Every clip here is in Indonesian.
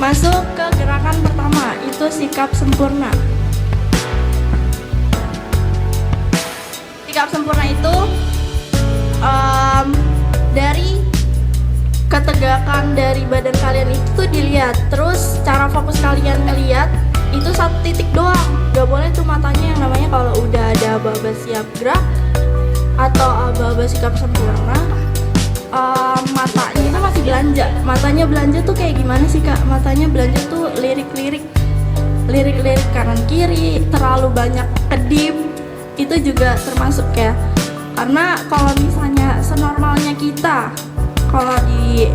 Masuk ke gerakan pertama, itu sikap sempurna. Sikap sempurna itu dari ketegakan dari badan kalian itu dilihat. Terus cara fokus kalian ngelihat itu satu titik doang. Gak boleh tuh matanya yang namanya kalau udah ada aba-aba siap gerak atau aba-aba sikap sempurna, matanya itu masih belanja. Matanya belanja tuh kayak gimana sih kak? Matanya belanja tuh lirik-lirik kanan kiri, terlalu banyak kedip, itu juga termasuk ya. Karena kalau misalnya senormalnya kita, kalau di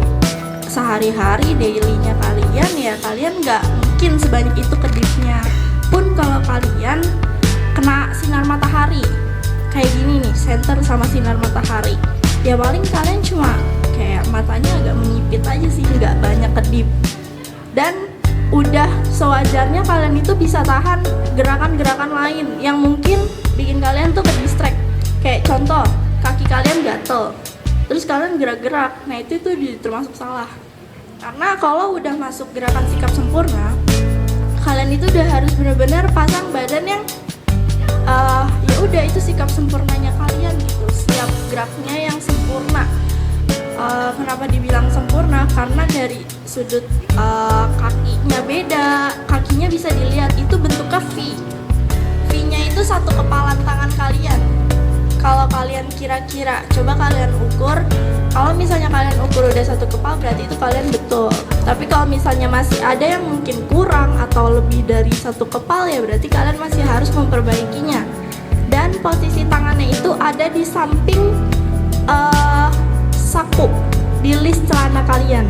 sehari-hari dailynya kalian ya kalian nggak mungkin sebanyak itu kedipnya. Pun kalau kalian kena sinar matahari kayak gini nih, center sama sinar matahari, ya paling kalian cuma kayak matanya agak menyipit aja sih, nggak banyak kedip. Dan udah sewajarnya kalian itu bisa tahan gerakan-gerakan lain yang mungkin bikin kalian tuh ke-distract. Kayak contoh, kaki kalian gatel, terus kalian gerak-gerak, nah itu termasuk salah. Karena kalau udah masuk gerakan sikap sempurna, kalian itu udah harus benar-benar pasang badan yang ya udah itu sikap sempurnanya kalian gitu, setiap geraknya yang sempurna. Kenapa dibilang sempurna? Karena dari sudut kakinya beda, kakinya bisa dilihat itu bentuknya V. V-nya itu satu kepalan tangan kalian. Kalau kalian kira-kira, coba kalian ukur. Kalau misalnya kalian ukur udah satu kepal, berarti itu kalian betul. Tapi kalau misalnya masih ada yang mungkin kurang atau lebih dari satu kepal, ya berarti kalian masih harus memperbaikinya. Dan posisi tangannya itu ada di samping saku, di list celana kalian.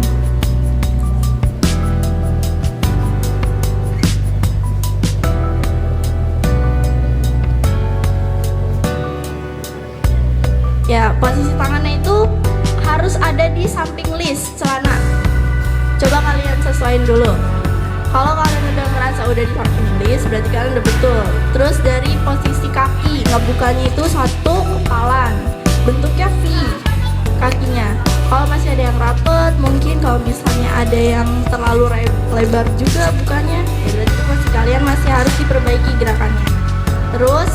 Ya, posisi tangannya itu harus ada di samping list celana. Coba kalian sesuaiin dulu. Kalau kalian udah ngerasa udah di samping list, berarti kalian udah betul. Terus dari posisi kaki, ngebukanya itu satu kepalan, bentuknya V kakinya. Kalau masih ada yang rapet, mungkin kalau misalnya ada yang terlalu lebar juga bukanya, ya berarti masih kalian masih harus diperbaiki gerakannya. Terus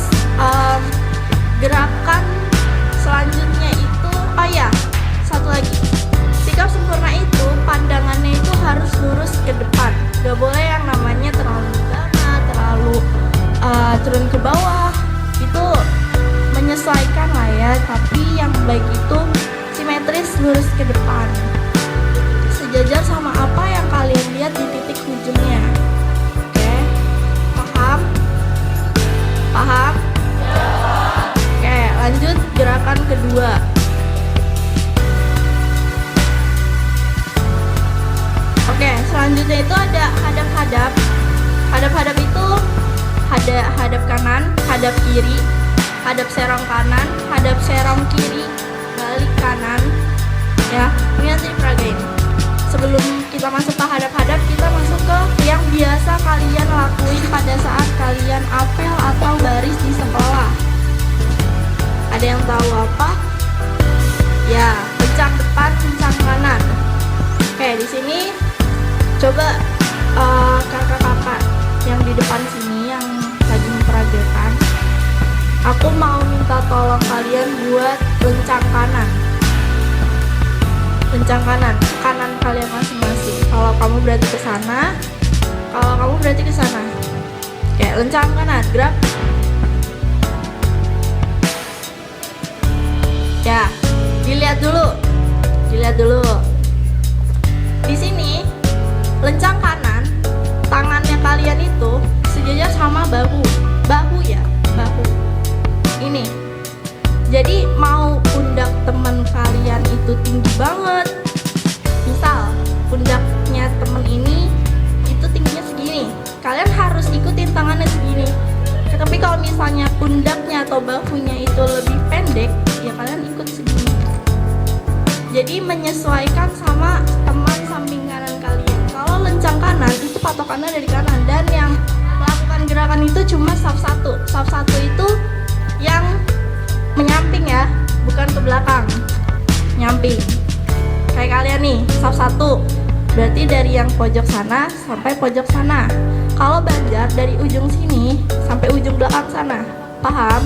gerakan selanjutnya itu, oh ya, satu lagi, sikap sempurna itu pandangannya itu harus lurus ke depan. Gak boleh yang namanya terlalu banget, terlalu turun ke bawah. Itu menyesuaikan lah ya, tapi yang baik itu simetris, lurus ke depan, sejajar sama apa yang kalian lihat di titik ujungnya. Oke, paham? Paham? Oke, lanjut gerakan kedua. Oke, selanjutnya itu ada hadap-hadap. Hadap-hadap itu hadap kanan, hadap kiri, hadap serong kanan, hadap serong kiri, balik kanan. Ya, ini nanti diperagain. Sebelum kita masuk ke hadap-hadap, kita masuk ke yang biasa kalian lakuin pada saat kalian apel atau baris di sekolah. Ada yang tahu apa? Ya, pencang depan, pencang kanan. Oke, di sini coba kakak-kakak yang di depan sini yang lagi memperagakan, aku mau minta tolong kalian buat lencang kanan. Lencang kanan, kanan kalian masing-masing. Kalau kamu berarti ke sana, kalau kamu berarti ke sana. Oke, lencang kanan, gerak. Ya, dilihat dulu. Di sini lencang kanan, tangannya kalian itu sejajar sama bahu ya, bahu. Ini. Jadi mau pundak teman kalian itu tinggi banget. Misal pundaknya temen ini itu tingginya segini, kalian harus ikutin tangannya segini. Tapi kalau misalnya pundaknya atau bahunya itu lebih pendek, ya kalian ikut segini. Jadi menyesuaikan sama teman samping kanan kalian. Kalau lencang kanan itu patokannya dari kanan, dan yang melakukan gerakan itu cuma saf satu. Saf satu itu yang menyamping ya, bukan ke belakang, nyamping. Kayak kalian nih, saf satu. berarti dari yang pojok sana sampai pojok sana. Kalau banjar dari ujung sini sampai ujung belakang sana. Paham?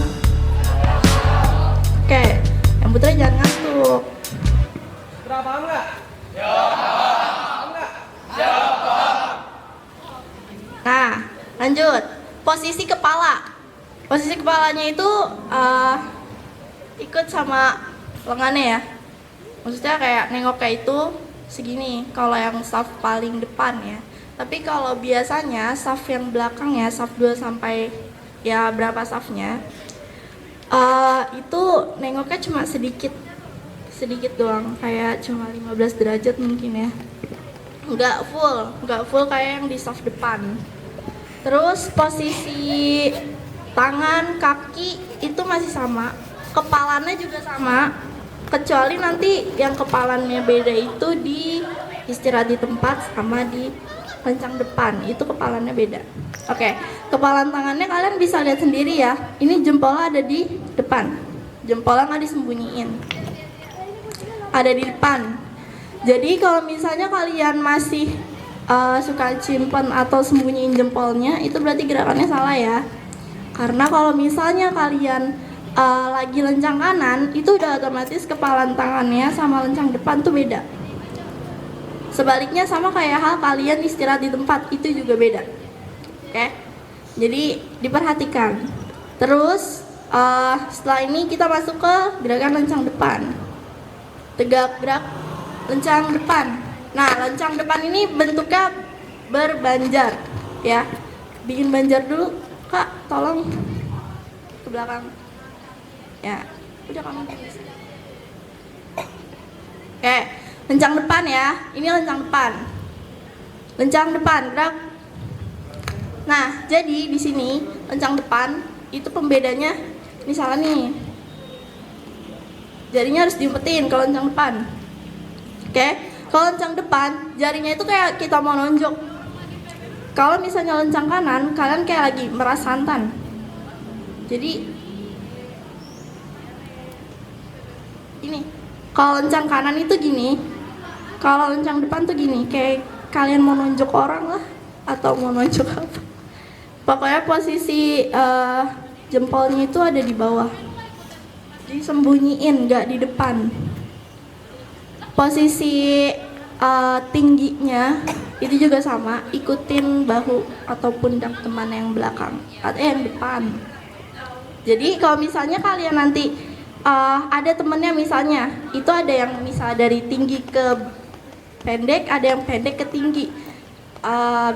Oke, yang putra jangan ngantuk. Paham nggak? Nah, lanjut. Posisi kepala. Posisi kepalanya itu ikut sama lengannya ya. Maksudnya kayak nengok kayak itu segini kalau yang saf paling depan ya. Tapi kalau biasanya saf yang belakang ya, saf 2 sampai ya berapa safnya, itu nengoknya cuma sedikit doang, kayak cuma 15 derajat mungkin ya. Nggak full kayak yang di saf depan. Terus posisi tangan, kaki itu masih sama, kepalanya juga sama, kecuali nanti yang kepalanya beda itu di istirahat di tempat sama di lencang depan, itu kepalanya beda. Oke, kepalan tangannya kalian bisa lihat sendiri ya, ini jempolnya ada di depan, jempolnya nggak disembunyiin, ada di depan. Jadi kalau misalnya kalian masih suka simpen atau sembunyiin jempolnya, itu berarti gerakannya salah ya. Karena kalau misalnya kalian lagi lencang kanan, itu udah otomatis kepalan tangannya sama lencang depan tuh beda. Sebaliknya sama kayak hal kalian istirahat di tempat, itu juga beda. Oke, jadi diperhatikan. Terus setelah ini kita masuk ke gerakan lencang depan. Tegak gerak lencang depan. Nah, lencang depan ini bentuknya berbanjar ya. Bikin banjar dulu, Kak, tolong ke belakang. Ya, udah kamu bisa. Oke, lencang depan ya. Ini lencang depan. Lencang depan, gerak. Nah, jadi di sini lencang depan itu pembedanya misalnya nih. Jarinya harus diumpetin kalau lencang depan. Oke, kalau lencang depan jarinya itu kayak kita mau nonjok. Kalau misalnya lencang kanan, kalian kayak lagi meras santan. Jadi ini, kalau lencang kanan itu gini, kalau lencang depan tuh gini, kayak kalian mau nonjok orang lah, atau mau nonjok apa. Pokoknya posisi jempolnya itu ada di bawah, disembunyiin, nggak di depan. Posisi tingginya itu juga sama, ikutin bahu atau pundak teman yang belakang atau yang depan. Jadi kalau misalnya kalian nanti ada temennya misalnya, itu ada yang misal dari tinggi ke pendek, ada yang pendek ke tinggi.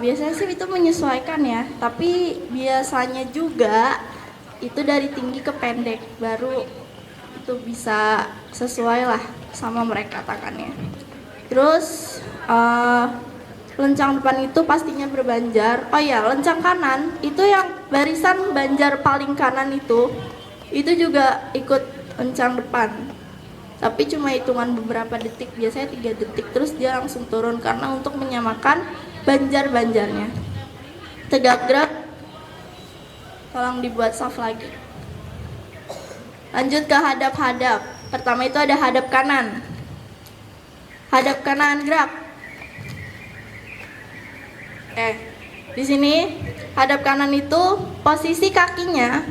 Biasanya sih itu menyesuaikan ya, tapi biasanya juga itu dari tinggi ke pendek, baru itu bisa sesuai lah sama mereka tangannya. Terus lencang depan itu pastinya berbanjar. Oh ya, lencang kanan itu yang barisan banjar paling kanan itu juga ikut lencang depan. Tapi cuma hitungan beberapa detik, biasanya 3 detik, terus dia langsung turun karena untuk menyamakan banjar-banjarnya. Tegak gerak, tolong dibuat soft lagi. Lanjut ke hadap-hadap. Pertama itu ada hadap kanan. Hadap kanan, gerak. Di sini hadap kanan itu posisi kakinya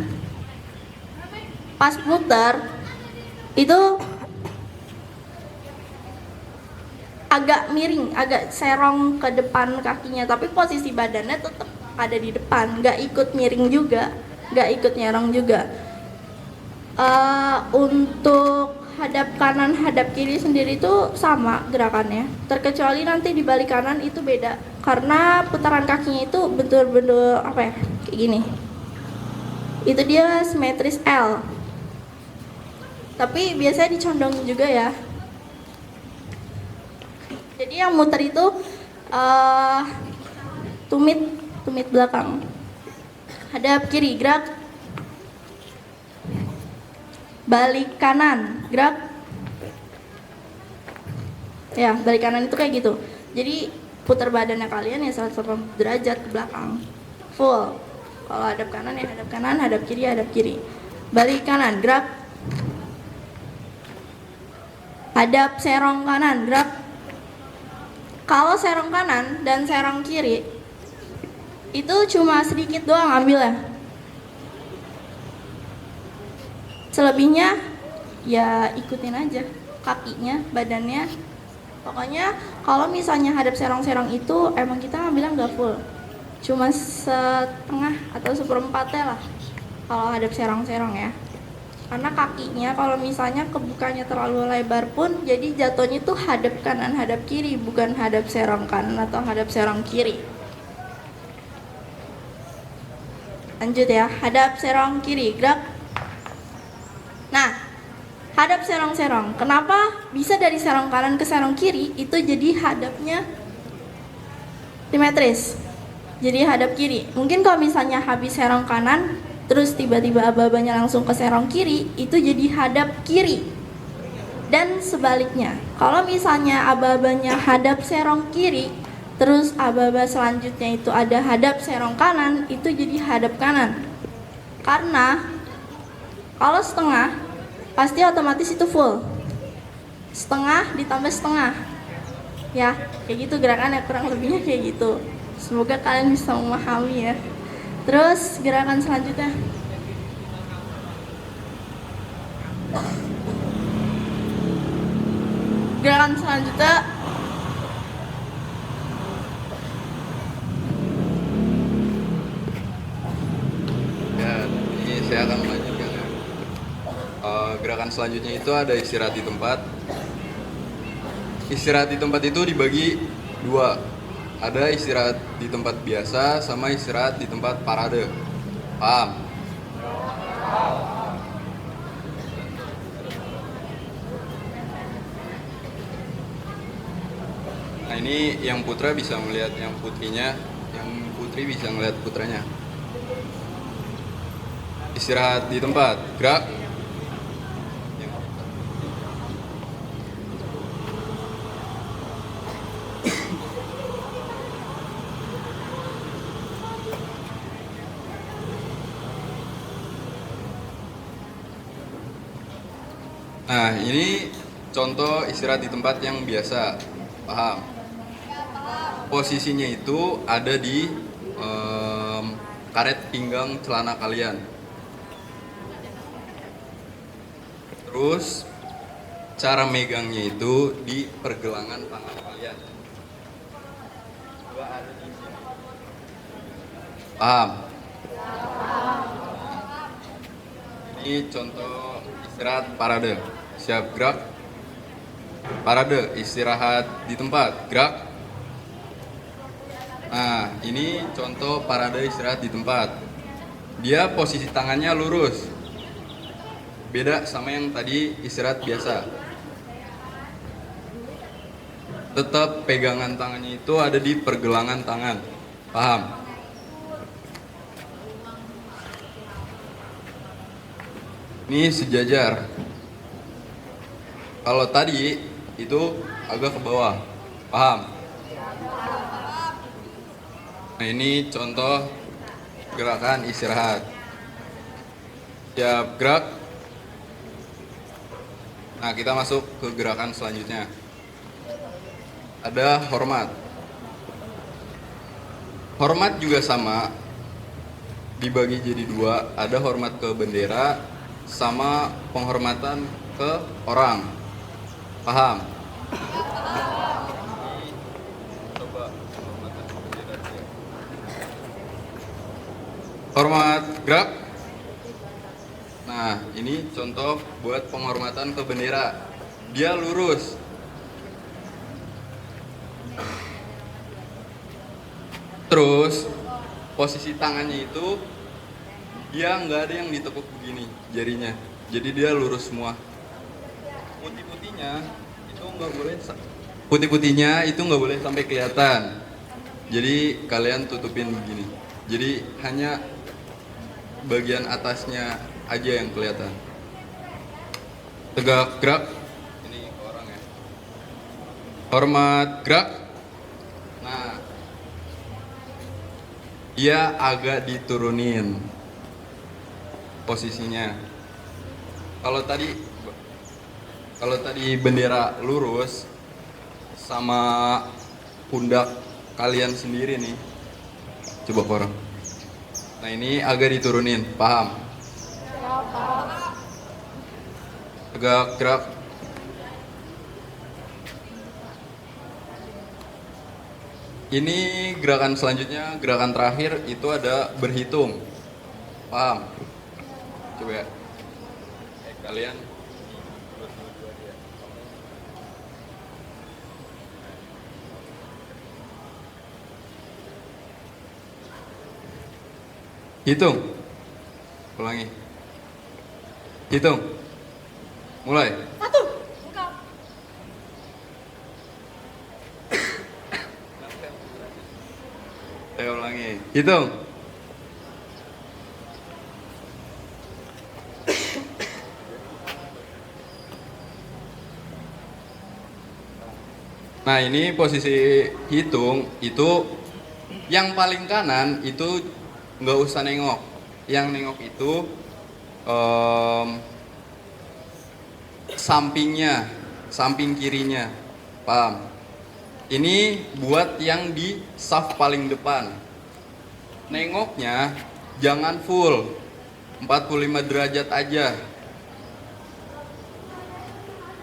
pas muter itu agak miring, agak serong ke depan kakinya, tapi posisi badannya tetap ada di depan, nggak ikut miring juga, nggak ikut nyerong juga. Untuk hadap kanan, hadap kiri sendiri itu sama gerakannya, terkecuali nanti di balik kanan itu beda, karena putaran kakinya itu betul-betul apa ya, kayak gini. Itu dia simetris L. Tapi biasanya dicondongin juga ya. Jadi yang muter itu tumit belakang. Hadap kiri, gerak. Balik kanan, gerak. Ya, balik kanan itu kayak gitu. Jadi putar badannya kalian ya 180 derajat ke belakang. Full. Kalau hadap kanan ya hadap kanan, hadap kiri ya hadap kiri. Balik kanan, gerak. Hadap serong kanan, gerak. Kalau serong kanan dan serong kiri itu cuma sedikit doang ambilnya. Selebihnya ya ikutin aja kakinya, badannya. Pokoknya kalau misalnya hadap serong-serong itu emang kita ngambilnya nggak full, cuma setengah atau seperempatnya lah kalau hadap serong-serong ya. Karena kakinya kalau misalnya kebukanya terlalu lebar pun jadi jatuhnya tuh hadap kanan hadap kiri, bukan hadap serong kanan atau hadap serong kiri. Lanjut ya, hadap serong kiri, gerak. Nah, hadap serong-serong, kenapa bisa dari serong kanan ke serong kiri itu jadi hadapnya simetris, jadi hadap kiri. Mungkin kalau misalnya habis serong kanan terus tiba-tiba aba-abanya langsung ke serong kiri, itu jadi hadap kiri. Dan sebaliknya, kalau misalnya aba-abanya hadap serong kiri, terus aba-aba selanjutnya itu ada hadap serong kanan, itu jadi hadap kanan. Karena kalau setengah, pasti otomatis itu full. Setengah ditambah setengah. Ya, kayak gitu gerakannya, kurang lebihnya kayak gitu. Semoga kalian bisa memahami ya. Terus gerakan selanjutnya. Gerakan selanjutnya ya, ini saya akan melanjutkan ya. Gerakan selanjutnya itu ada istirahat di tempat. Istirahat di tempat itu dibagi dua. Ada istirahat di tempat biasa sama istirahat di tempat parade. Paham? Nah, ini yang putra bisa melihat yang putrinya, yang putri bisa melihat putranya. Istirahat di tempat, gerak. Nah, ini contoh istirahat di tempat yang biasa. Paham? Posisinya itu ada di karet pinggang celana kalian. Terus cara megangnya itu di pergelangan tangan kalian. Dua ada di sini. Paham? Ini contoh istirahat parade. Siap, gerak. Parade, istirahat di tempat, gerak. Nah, ini contoh parade istirahat di tempat. Dia posisi tangannya lurus. Beda sama yang tadi istirahat biasa. Tetap pegangan tangannya itu ada di pergelangan tangan. Paham? Ini sejajar. Kalau tadi itu agak ke bawah. Paham? Nah, ini contoh gerakan istirahat. Siap, gerak. Nah, kita masuk ke gerakan selanjutnya. Ada hormat. Hormat juga sama, dibagi jadi dua. Ada hormat ke bendera sama penghormatan ke orang. Paham? Coba hormat, gerak. Nah, ini contoh buat penghormatan ke bendera. Dia lurus. Terus posisi tangannya itu dia nggak ada yang ditekuk begini jarinya. Jadi dia lurus semua. Putih-putihnya itu nggak boleh sampai kelihatan. Jadi kalian tutupin begini. Jadi hanya bagian atasnya aja yang kelihatan. Tegak, gerak. Ini ke orang ya. Hormat, gerak. Nah, dia agak diturunin posisinya. Kalau tadi bendera lurus sama pundak kalian sendiri nih. Coba korong. Nah ini agak diturunin, paham? Agak gerak. Ini gerakan selanjutnya, gerakan terakhir itu ada berhitung. Paham? Coba ya. Kalian hitung. Ulangi. Hitung. Mulai. 1. Buka. Saya ulangi. Hitung. Nah ini posisi hitung itu yang paling kanan itu nggak usah nengok. Yang nengok itu sampingnya, samping kirinya, paham? Ini buat yang di saf paling depan. Nengoknya jangan full, 45 derajat aja.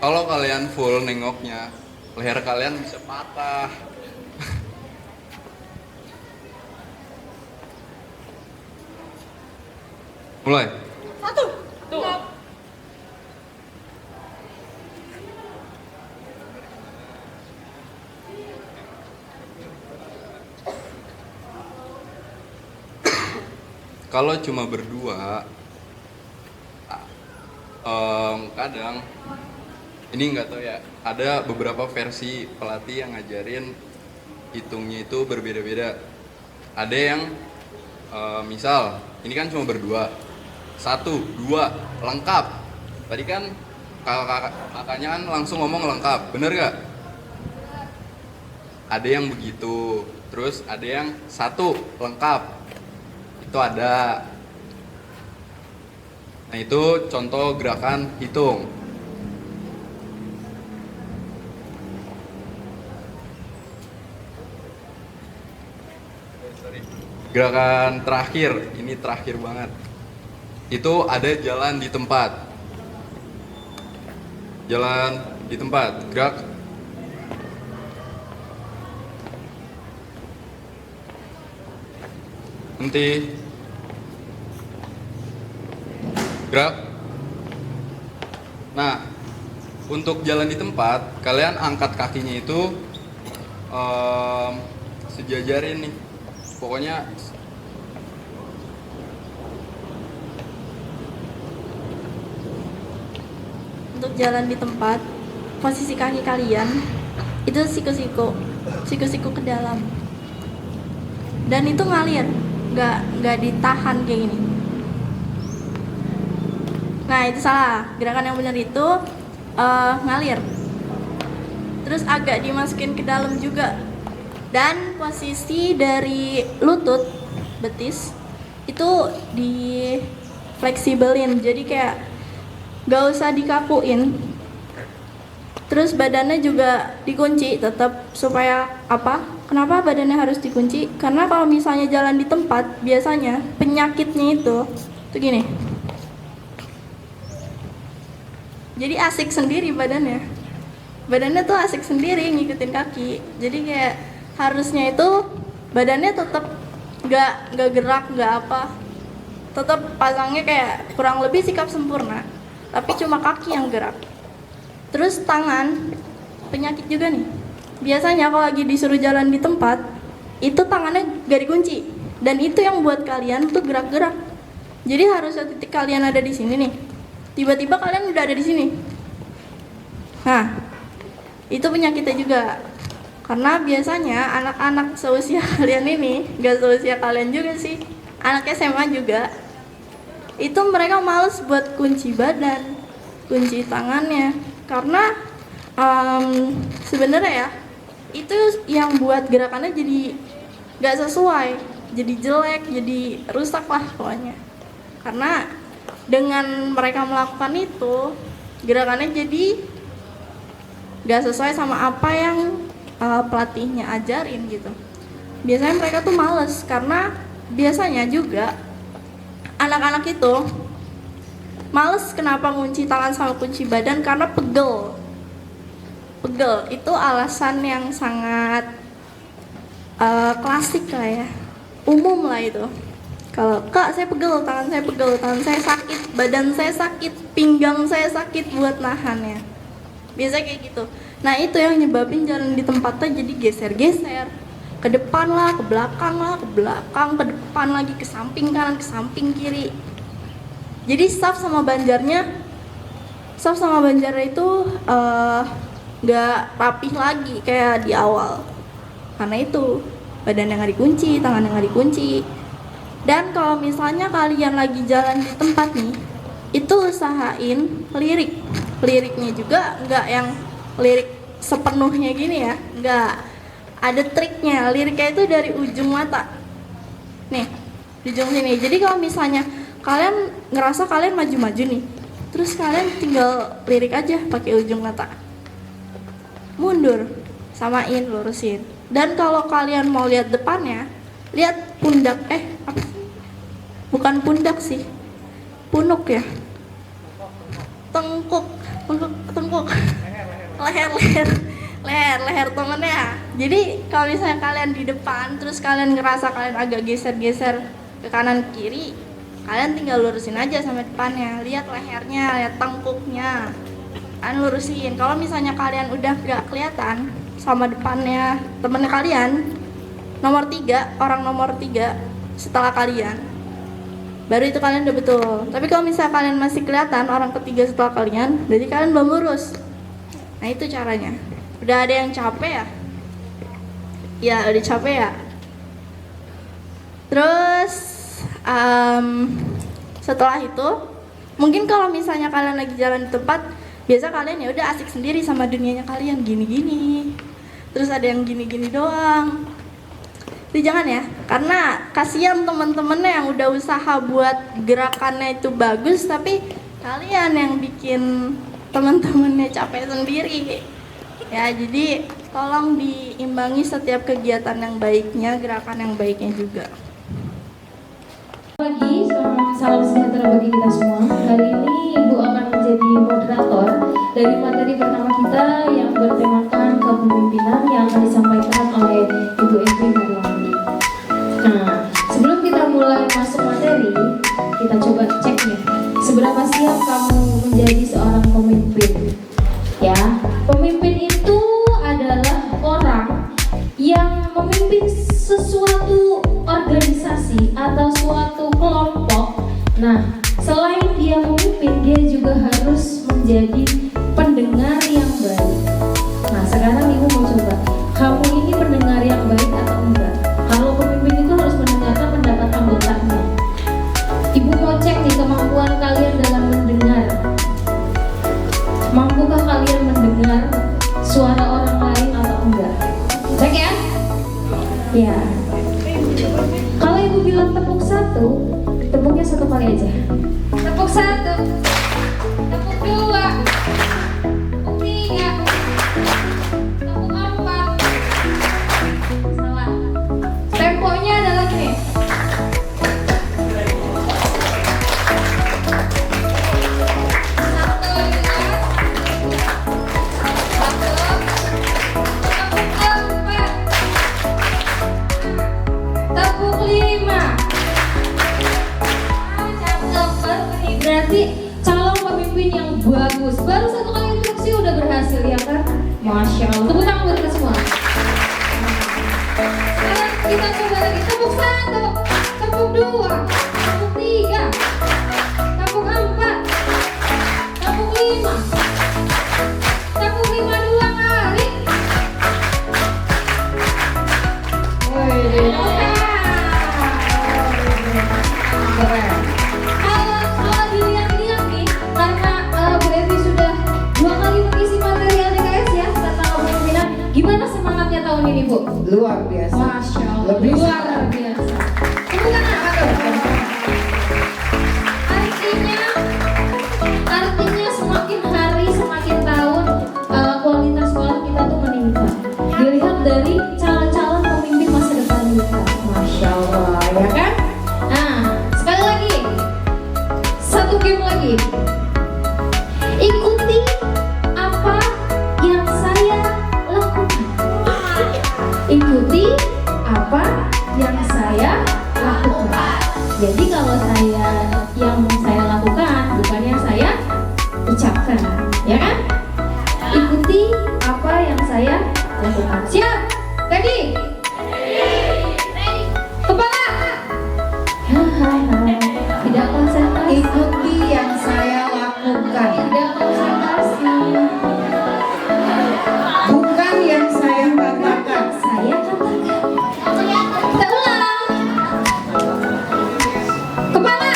Kalau kalian full nengoknya, leher kalian bisa patah. Mulai. 1. Tuh. Kalau cuma berdua, kadang ini nggak tahu ya. Ada beberapa versi pelatih yang ngajarin hitungnya itu berbeda-beda. Ada yang misal ini kan cuma berdua, 1, 2 lengkap. Tadi kan kakaknya kan langsung ngomong lengkap, bener gak? Ada yang begitu. Terus ada yang 1 lengkap. Itu ada. Nah itu contoh gerakan hitung. Gerakan terakhir, ini terakhir banget. Itu ada jalan di tempat. Jalan di tempat, gerak. Henti. Gerak. Nah, untuk jalan di tempat, kalian angkat kakinya itu sejajarin nih. Pokoknya untuk jalan di tempat, posisi kaki kalian itu siku-siku ke dalam, dan itu ngalir, nggak ditahan kayak gini. Nah itu salah, gerakan yang benar itu ngalir, terus agak dimasukin ke dalam juga, dan posisi dari lutut betis itu di fleksibelin, jadi kayak gak usah dikakuin. Terus badannya juga dikunci tetap, supaya apa? Kenapa badannya harus dikunci? Karena kalau misalnya jalan di tempat, biasanya penyakitnya itu gini. Jadi asik sendiri badannya. Badannya tuh asik sendiri ngikutin kaki. Jadi kayak harusnya itu badannya tetap gak gerak, gak apa. Tetap pasangnya kayak kurang lebih sikap sempurna. Tapi cuma kaki yang gerak. Terus tangan, penyakit juga nih. Biasanya kalau lagi disuruh jalan di tempat, itu tangannya gak dikunci. Dan itu yang buat kalian tuh gerak-gerak. Jadi harusnya titik kalian ada di sini nih. Tiba-tiba kalian udah ada di sini. Nah, itu penyakitnya juga. Karena biasanya anak-anak seusia kalian ini, gak seusia kalian juga sih, anak SMA juga, itu mereka males buat kunci badan, kunci tangannya, karena sebenarnya ya itu yang buat gerakannya jadi gak sesuai, jadi jelek, jadi rusak lah pokoknya. Karena dengan mereka melakukan itu, gerakannya jadi gak sesuai sama apa yang pelatihnya ajarin gitu. Biasanya mereka tuh males karena biasanya juga anak-anak itu males kenapa ngunci tangan sama kunci badan karena pegel. Pegel itu alasan yang sangat klasik lah ya, umum lah itu. Kalau kak saya pegel, tangan saya sakit, badan saya sakit, pinggang saya sakit buat nahannya. Biasa kayak gitu. Nah itu yang nyebabin jalan di tempatnya jadi geser-geser. Ke depan lah, ke belakang lah, ke belakang, ke depan lagi, ke samping kanan, ke samping kiri. Jadi staff sama banjarnya itu nggak rapih lagi kayak di awal. Karena itu badan yang nggak dikunci, tangan yang nggak dikunci. Dan kalau misalnya kalian lagi jalan di tempat nih, itu usahain liriknya juga nggak yang lirik sepenuhnya gini ya, nggak, ada triknya. Liriknya itu dari ujung mata nih, di ujung sini. Jadi kalau misalnya kalian ngerasa kalian maju-maju nih, terus kalian tinggal lirik aja pakai ujung mata, mundur, samain, lurusin. Dan kalau kalian mau lihat depannya, lihat pundak, apa sih? Bukan pundak sih, punuk ya, tengkuk, leher temennya. Jadi kalau misalnya kalian di depan, terus kalian ngerasa kalian agak geser-geser ke kanan kiri, kalian tinggal lurusin aja sampai depannya, lihat lehernya, lihat tengkuknya, kalian lurusin. Kalau misalnya kalian udah gak kelihatan sama depannya temennya kalian, orang nomor 3 setelah kalian, baru itu kalian udah betul. Tapi kalau misalnya kalian masih kelihatan orang ketiga setelah kalian, berarti kalian belum lurus. Nah itu caranya. Udah ada yang capek ya? Ya udah capek ya. Terus setelah itu, mungkin kalau misalnya kalian lagi jalan di tempat, biasa kalian ya udah asik sendiri sama dunianya kalian, gini-gini. Terus ada yang gini-gini doang. Itu jangan ya, karena kasihan temen-temennya yang udah usaha buat gerakannya itu bagus, tapi kalian yang bikin temen-temennya capek sendiri. Ya jadi tolong diimbangi setiap kegiatan yang baiknya, gerakan yang baiknya juga. Pagi, salam sejahtera bagi kita semua. Hari ini Ibu akan menjadi moderator dari materi pertama kita yang bertemakan kepemimpinan yang akan disampaikan oleh Ibu Evi Mariwandi. Nah, sebelum kita mulai masuk materi, kita coba cek nih, seberapa siap kamu menjadi seorang pemimpin? Ya, pemimpin itu adalah orang yang memimpin sesuatu organisasi atau suatu kelompok. Nah, selain dia memimpin, dia juga harus menjadi pendengar yang baik. Nah, sekarang Ibu mau coba, kamu ini pendengar yang baik atau enggak? Kalau pemimpin itu harus mendengarkan pendapat anggotanya. Ibu mau cek nih kemampuan kalian dalam mendengar. Mampukah kalian mendengar suara orang lain atau enggak? Cek ya? Ya. Kalau Ibu bilang tepuk 1, tepuknya 1 kali aja. Tepuk 1, tepuk 2, tepuk 3, tepuk 4. Salah. Temponya adalah gini. Tepuk 5. Cakep banget. Berarti calon pemimpin yang bagus. Baru 1 kali instruksi udah berhasil ya kan? Masya Allah. Tepuk tangan buat kita semua. Sekarang kita coba lagi. Tepuk 1, tepuk 2, tepuk 3, tepuk 4, tepuk 5, tepuk 5 2 kali. Keren. Kalau dilihat-lihat nih, karena Bu Evi sudah 2 kali mengisi materi LDKS ya tentang kepemimpinan. Gimana semangatnya tahun ini, Bu? Luar biasa. Masya Allah, Lebih luar biasa. Bukan apa tuh? Artinya semakin hari, semakin tahun kualitas sekolah kita tuh meningkat. Dilihat Masya Allah, ya kan? Nah, sekali lagi, satu game lagi. Ikuti apa yang saya lakukan. Ikuti apa yang saya lakukan. Jadi kalau yang saya lakukan bukan yang saya ucapkan, ya kan? Ikuti apa yang saya lakukan. Siap? Ready? Kepala. Tidak konsentrasi. Ikuti yang saya lakukan, Tidak konsentrasi. bukan yang saya katakan. Saya katakan. Kita ulang. Kepala.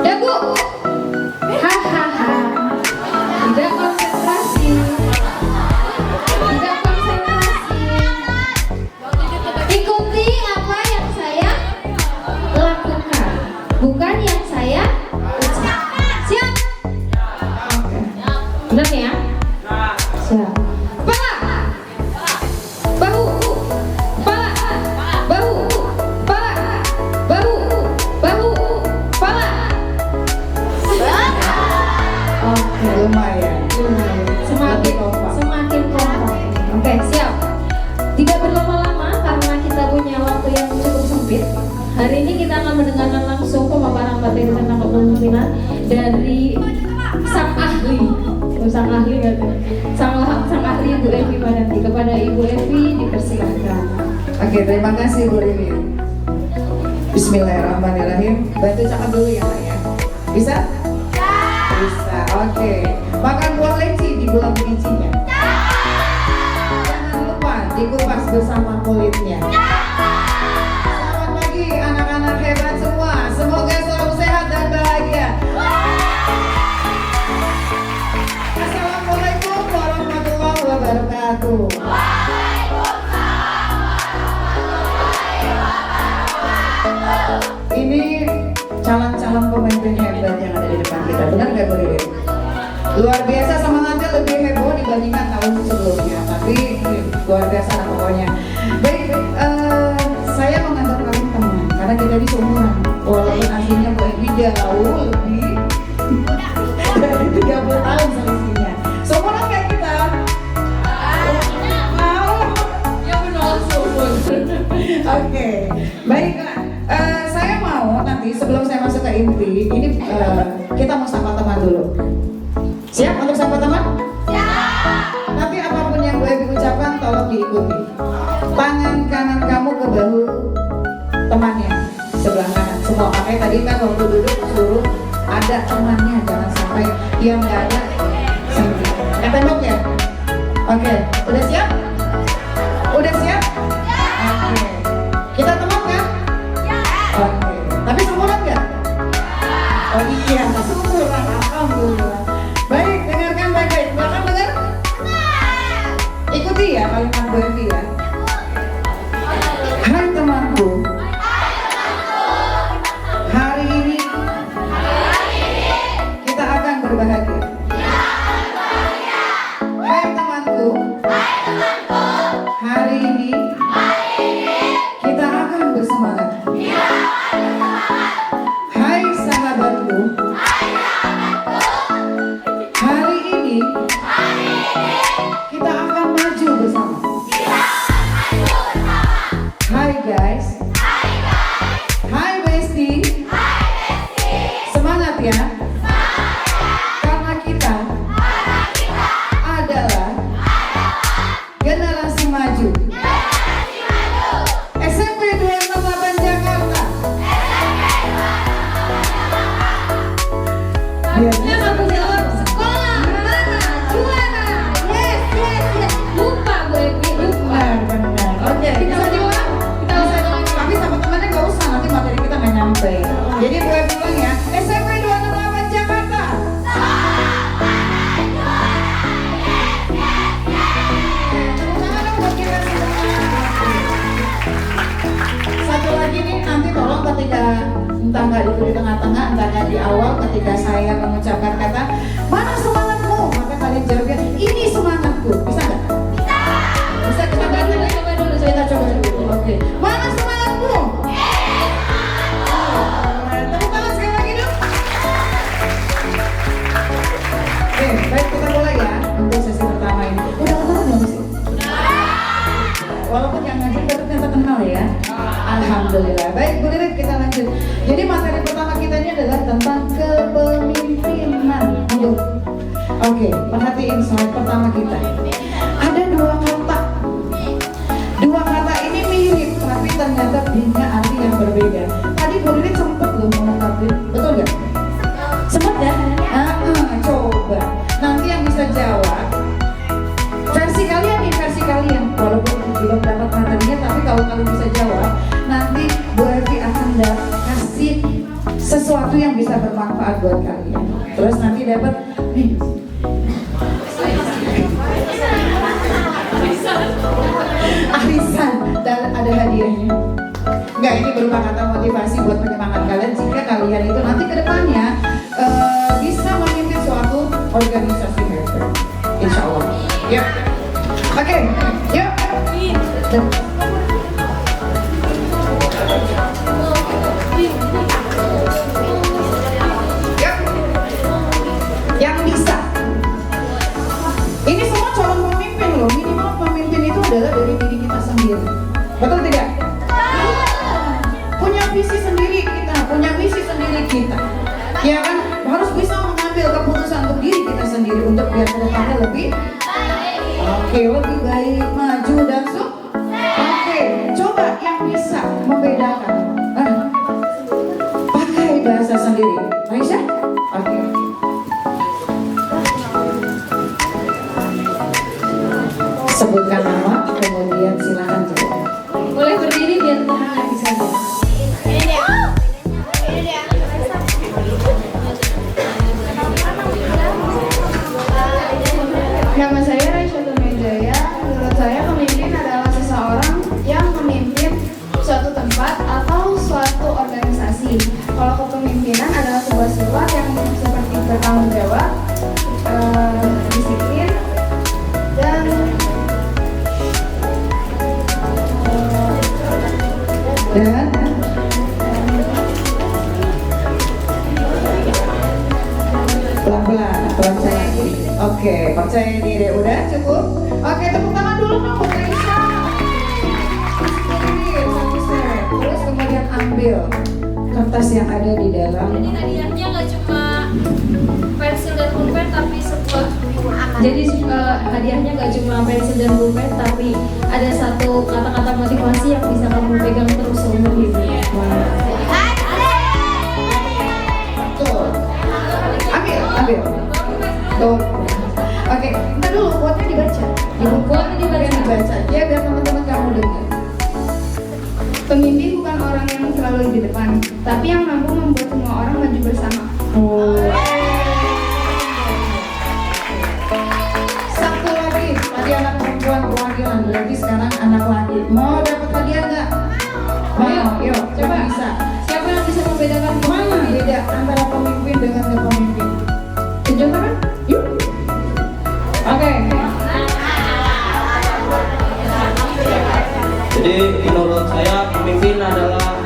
Dagu. Hahaha. Tidak konsentrasi. Tidak konsentrasi. Ikuti apa yang saya lakukan, bukan yang saya ucapkan. Siap? Oke. Benar ya? Siap. Kepala. Bahu. Kepala. Bahu. Kepala. Bahu. Bahu. Kepala. Oke, lumayan. Semakin kompak. semakin kompak. Oke, siap. Tidak berlama-lama karena kita punya waktu yang cukup sempit. Hari ini kita akan mendengarkan langsung pemaparan materi tentang kepemimpinan dari sang ahli, katanya. Sang ahli Ibu Evi Madanti. Kepada Ibu Evi dipersilakan. Oke, terima kasih Bu Rini. Bismillahirrahmanirrahim. Bantu cakap dulu ya Pak ya. Bisa? Bisa. Oke. Makan buah leci di bulan bijinya. Jangan lupa dikupas bersama kulitnya. Selamat pagi anak-anak hebat semua. Semoga selalu sehat dan bahagia. Assalamualaikum warahmatullahi wabarakatuh. Ini calon-calon pemimpin hebat yang ada di depan kita, benar nggak Bu Ririn? Luar biasa, semangatnya lebih heboh dibandingkan tahun sebelumnya, tapi luar biasa lah pokoknya. Baik, saya menganggap kalian teman, karena kita di seumuran, walaupun aslinya Bu Evi jauh lebih dari 30 tahun selisihnya. Seumuran kayak kita? Mau? Yang menolak seumur. Oke, baiklah. Saya mau nanti sebelum saya masuk ke inti, ini kita mau sapa teman dulu. Siap untuk sapa teman? Siap. Tapi apapun yang gue ucapkan tolong diikuti. Tangan kanan kamu ke bahu temannya sebelah kanan. Semua pakai tadi kan waktu duduk suruh ada temannya, jangan sampai dia nggak ada sendiri. Tembok ya? Oke, udah siap? Udah siap? Oke. Kita teman kan? Oke. Tapi seumuran nggak? Oh iya, seumuran. Alhamdulillah. Baik, dengarkan baik-baik. Bahkan dengar? Ikuti ya kalimat Bu Evi ya. Hai temanku. Hari ini kita akan berbahagia. Hai temanku. Hari ini kita akan bersemangat. Hai sahabatku. Hari ini kita akan maju bersama. Hai guys. Hai bestie. Semangat ya. Karena kita adalah generasi maju. SMP 268 Jakarta. Harusnya kamu jawab sekolah mana juara. Yes, yes, yes. Lupa Bu Evi, lupa. Benar. Oke, Kita bisa diulang? Kita ulang lagi. Tapi sama temannya nggak usah, nanti materi kita nggak nyampe. Jadi gue bilang ya, SMP 268 Jakarta. Tepuk tangan dong buat kita semua. Satu lagi nih, nanti tolong ketika entah nggak itu di tengah-tengah, entah nggak di awal, ketika saya mengucapkan kata mana semangatmu, maka kalian jawabnya ini semangatku. Bisa nggak? Bisa. Kita coba dulu. Coba dulu. Kita coba dulu. Oke. Mana Alhamdulillah. Baik, Bu Lirik, kita lanjut. Jadi materi pertama kita ini adalah tentang kepemimpinan. Oke, perhatiin slide pertama kita. Ada dua kata. Dua kata ini mirip, tapi ternyata punya arti yang berbeda. Tadi Bu Lirik sempat loh mengungkapin, betul nggak? Sempat kan? Coba. Nanti yang bisa jawab versi kalian nih, versi kalian. Walaupun belum dapat materinya, tapi kalau kalian bisa jawab, nanti Bu Evi akan kasih sesuatu yang bisa bermanfaat buat kalian. Terus nanti dapat nih. Arisan dan ada hadiahnya. Enggak, ini berupa kata motivasi buat penyemangat kalian jika kalian itu nanti ke depannya bisa memimpin suatu organisasi hebat. Insya Allah. Yuk. Oke, yuk. Yuk. Yang bisa. Ini semua calon pemimpin loh. Minimal pemimpin itu adalah dari diri kita sendiri. Betul tidak? Punya visi sendiri kita, punya misi sendiri kita. Ya kan? Harus bisa mengambil keputusan untuk diri kita sendiri untuk biar ke depannya lebih oke, lebih baik, maju dan Oke, coba yang bisa membedakan. Pakai bahasa sendiri. Maisha? Oke. Sebutkan nama, kemudian silakan jawab. Boleh berdiri biar teman-teman bisa lihat. Nama saya Raisya Tumejaya. Menurut saya pemimpin adalah seseorang yang memimpin suatu tempat atau suatu organisasi. Kalau kepemimpinan adalah sebuah sifat yang seperti bertanggung jawab, disiplin, dan pelan-pelan, percaya diri. Oke, percaya diri. Udah cukup? Oke, tepuk tangan dulu dong buat Raisya. Satu set. Terus kemudian ambil kertas yang ada di dalam. Jadi hadiahnya nggak cuma pensil dan pulpen tapi sebuah Jadi hadiahnya nggak cuma pensil dan pulpen tapi ada satu kata-kata motivasi yang bisa kamu pegang terus seumur hidup. Tuh. Ambil. Tuh. Oke, ntar dulu quote-nya dibaca. Dibaca. Ya biar teman-teman kamu dengar. pemimpin bukan orang yang selalu di depan, tapi yang mampu membuat semua orang maju bersama. Satu lagi, tadi anak perempuan perwakilan, berarti sekarang anak laki. Mau dapat hadiah nggak? Mau, yuk, coba bisa. Siapa yang bisa membedakan Mana beda antara pemimpin dengan kepemimpin? tunjuk tangan? Yuk. Oke. Jadi menurut saya pemimpin adalah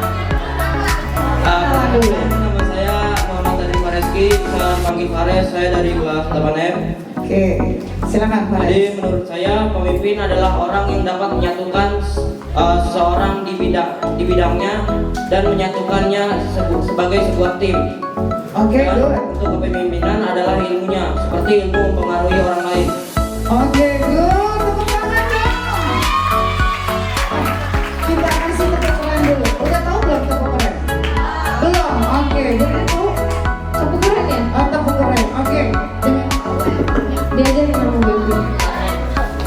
nama saya Muhammad Adi Fareski, saya panggil Fares, saya dari kelas 8M. Oke, silakan Pak. Jadi menurut saya pemimpin adalah orang yang dapat menyatukan seseorang di bidangnya dan menyatukannya sebagai sebuah tim. Oke, Dan good. untuk kepemimpinan adalah ilmunya, seperti ilmu mempengaruhi orang lain. Oke, good. Tepuk tangan dong. Kita kasih tepuk keren dulu. Udah tahu belum tepuk keren? Belum. Oke, udah tahu? Tepuk keren ya? Oh, tepuk keren. Oke. Diajarin sama Baby.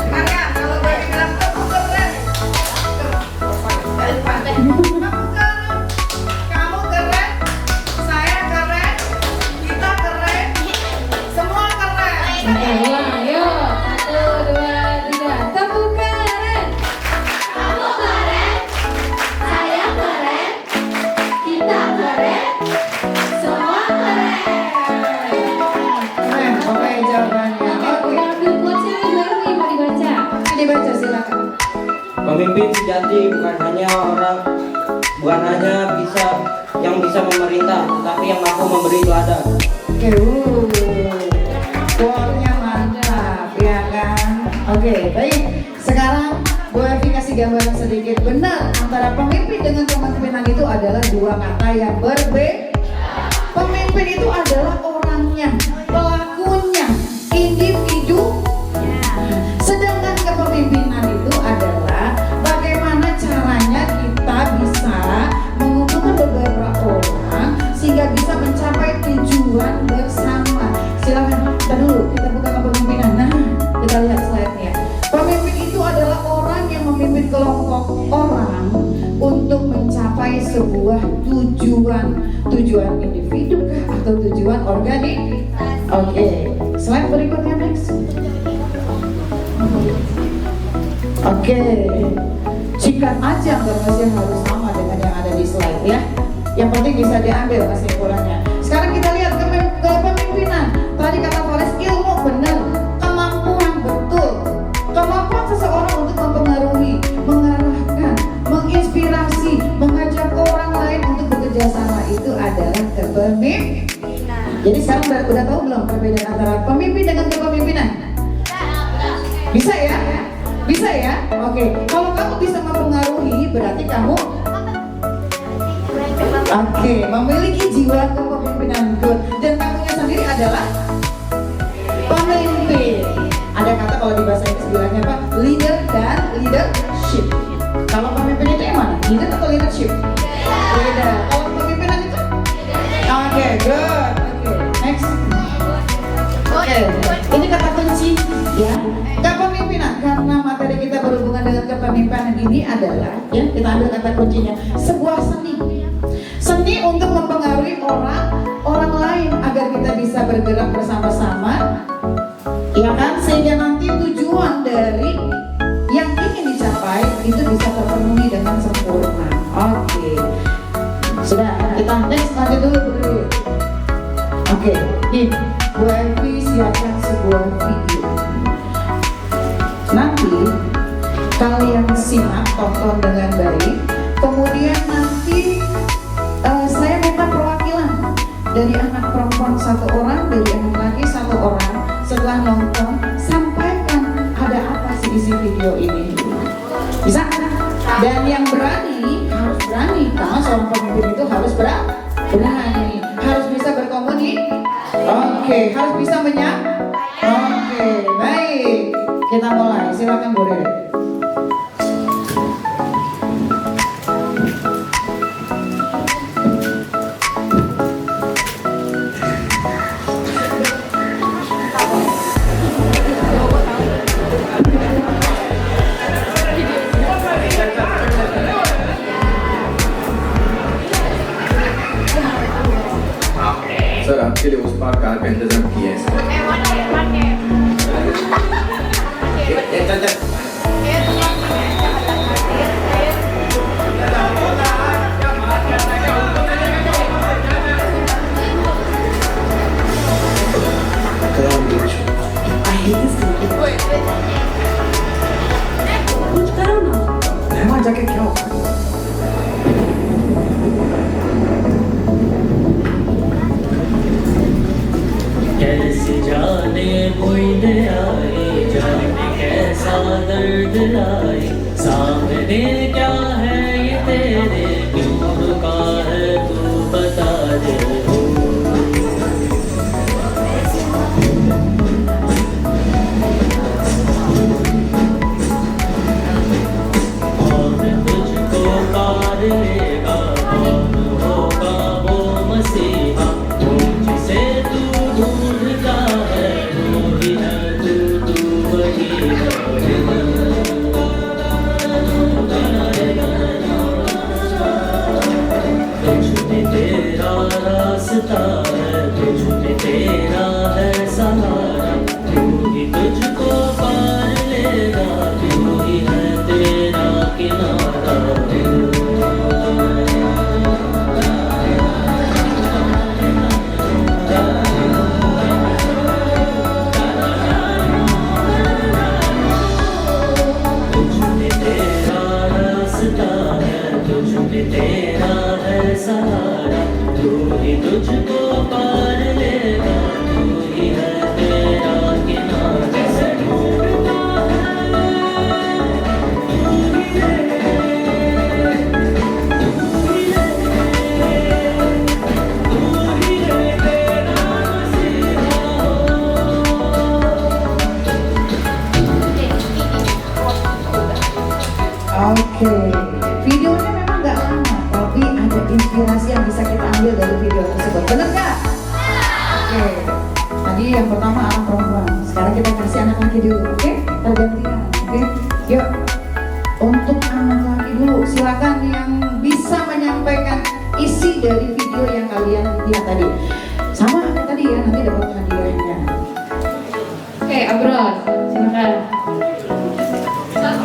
Karya, kalau Baby bilang tepuk keren. Tepuk keren. Kamu keren. Saya keren. Kita keren. Semua keren. Oke, ulang, yuk. 1, 2, 3. Tepuk keren. Kamu keren. Saya keren. Kita keren. Semua keren. Keren, oke jawabannya. Oke. Udah ambil quotes-nya nih, baru nih mau dibaca. Dibaca silakan. Pemimpin sejati bukan hanya yang bisa memerintah, tetapi yang mampu memberi teladan. Oke, quote-nya mantap, ya kan? Oke, baik. Sekarang Bu Evi kasih kasih gambaran sedikit. Benar, antara pemimpin dengan kepemimpinan itu adalah dua kata yang berbeda. Pemimpin itu adalah orangnya, pelakunya, individu. Sedangkan kepemimpinan itu adalah bagaimana caranya kita bisa mengumpulkan beberapa orang sehingga bisa mencapai tujuan bersama. Silahkan, kita dulu, kita buka kepemimpinan. Nah, kita lihat slide-nya. Pemimpin itu adalah orang yang memimpin kelompok orang untuk mencapai sebuah tujuan individu kah atau tujuan organik. Oke, slide berikutnya next. Oke, sikat aja nggak masih harus sama dengan yang ada di slide ya. Yang penting bisa diambil kesimpulannya. Sekarang kita lihat kepemimpinan. Tadi kata Faris, ilmu benar, kemampuan betul. Kemampuan seseorang untuk mempengaruhi, mengarahkan, menginspirasi, mengajak orang lain untuk bekerja sama itu adalah kepemimpinan. Jadi sekarang udah tahu belum perbedaan antara pemimpin dengan kepemimpinan? Bisa ya? Bisa ya? Oke. Kalau kamu bisa mempengaruhi, berarti kamu memiliki jiwa kepemimpinan. Good. Dan kamunya sendiri adalah pemimpin. Ada kata kalau di bahasa Inggris bilangnya apa? Leader dan leadership. Kalau pemimpin itu yang mana? Leader atau leadership? Leader. Kalau pemimpinan itu? Oke, good. Oke, next. Oke, ini kata kunci ya. Kepemimpinan, karena materi kita berhubungan dengan kepemimpinan ini adalah ya, kita ambil kata kuncinya, sebuah seni. Seni untuk mempengaruhi orang lain agar kita bisa bergerak bersama-sama, ya kan, sehingga nanti tujuan dari yang ingin dicapai itu bisa terpenuhi dengan sempurna. Oke, sudah, kita next lanjut dulu beri. Oke, nih Bu Evi siapkan sebuah video. Nanti kalian simak, tonton dengan baik. Kemudian nanti saya minta perwakilan dari anak perempuan 1 orang, dari anak laki 1 orang. Setelah nonton, sampaikan ada apa sih isi video ini. Bisa? Dan yang berani harus berani, karena seorang pemimpin itu harus berani, harus bisa berkomunikasi. Oke, harus bisa Oke, baik. Kita mulai. Silakan Bu Rere. Sir आपके लिए उस पार कार का इंतजाम किया है सर। कुछ करो ना। मेहमान जाके क्या होगा? कैसे जाने बूंद आए, जाने कैसा दर्द लाए, सामने क्या है ये तेरे, क्यों रुका है तू बता दे। कौन तुझको पार लेगा, कौन होगा वो मसीहा, जिसे तू ढूंढता है, वो ही है तू वही है। तुझ में तेरा रास्ता है, तुझ में तेरा है सहारा, तू ही तुझको पार लेगा, तू ही है तेरा किनारा। तेरा है सहारा, तू ही तुझको पार लेगा, तू ही है तेरा किनारा। yang pertama anak perempuan. Sekarang kita kasih anak laki dulu, oke? Pergantian, oke? Yuk, untuk anak laki dulu, silakan yang bisa menyampaikan isi dari video yang kalian lihat tadi. Sama tadi ya, nanti dapat hadiahnya. Oke, Abron, silakan.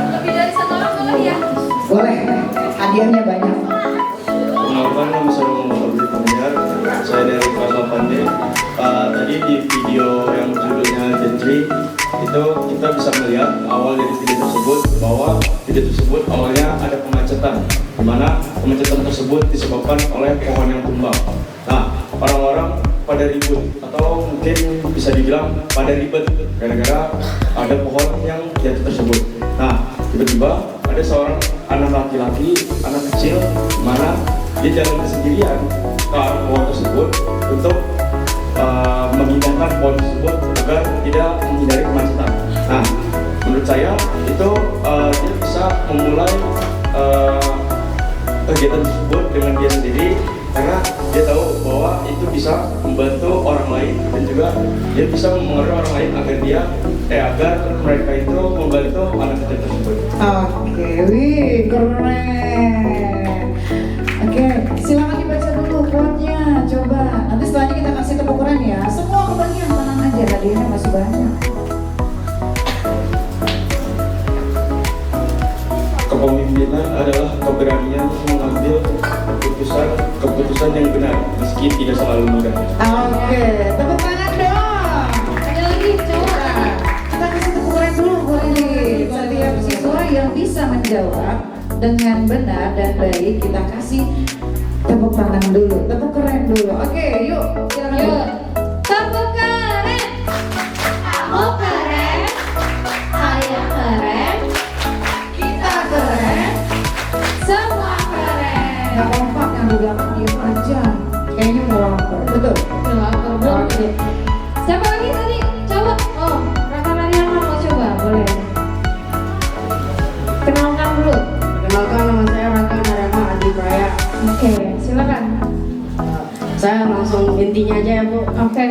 Lebih dari satu orang boleh ya? Boleh, hadiahnya banyak. Perkenalkan, nama saya Muhammad Abdi Paniar. Saya dari kelas 8D. Tadi di video yang judulnya Gentry itu kita bisa melihat awal dari video tersebut bahwa video tersebut awalnya ada kemacetan, di mana kemacetan tersebut disebabkan oleh pohon yang tumbang. Nah, orang-orang pada ribut atau mungkin bisa dibilang pada ribet gara-gara ada pohon yang jatuh tersebut. Nah, tiba-tiba ada seorang anak laki-laki, anak kecil, di mana dia jalan sendirian ke arah pohon tersebut untuk memindahkan pohon tersebut agar tidak menghindari kemacetan. Nah, menurut saya itu dia bisa memulai kegiatan tersebut dengan dia sendiri karena dia tahu bahwa itu bisa membantu orang lain dan juga dia bisa mempengaruhi orang lain agar mereka itu membantu anak kecil tersebut. Oke, wih, keren. Oke, silakan dibaca dulu quote-nya, coba. Nanti setelahnya kita kasih tepuk keren ya. Semua kebagian, tenang aja, hadiahnya masih banyak. Kepemimpinan adalah keberanian mengambil keputusan yang benar meski tidak selalu mudah. Oke, tepuk tangan dong. Ada lagi, coba. Nah, kita kasih tepuk keren dulu boleh nih. Setiap siswa yang bisa menjawab dengan benar dan baik kita kasih tepuk tangan dulu, tepuk keren dulu. Oke, yuk, silakan. Yuk, tepuk keren. Kamu keren, saya keren, Kita keren. semua keren. Gak kompak yang di belakang diem aja. Kayaknya mau lapar, betul? Lapar banget deh. Siapa lagi tadi? Coba. Oh, rekan Ariana mau coba, boleh. Kenalkan dulu. Perkenalkan, nama saya Raka Narema Adi Praya. Oke, silakan. Saya langsung intinya aja ya Bu. Oke.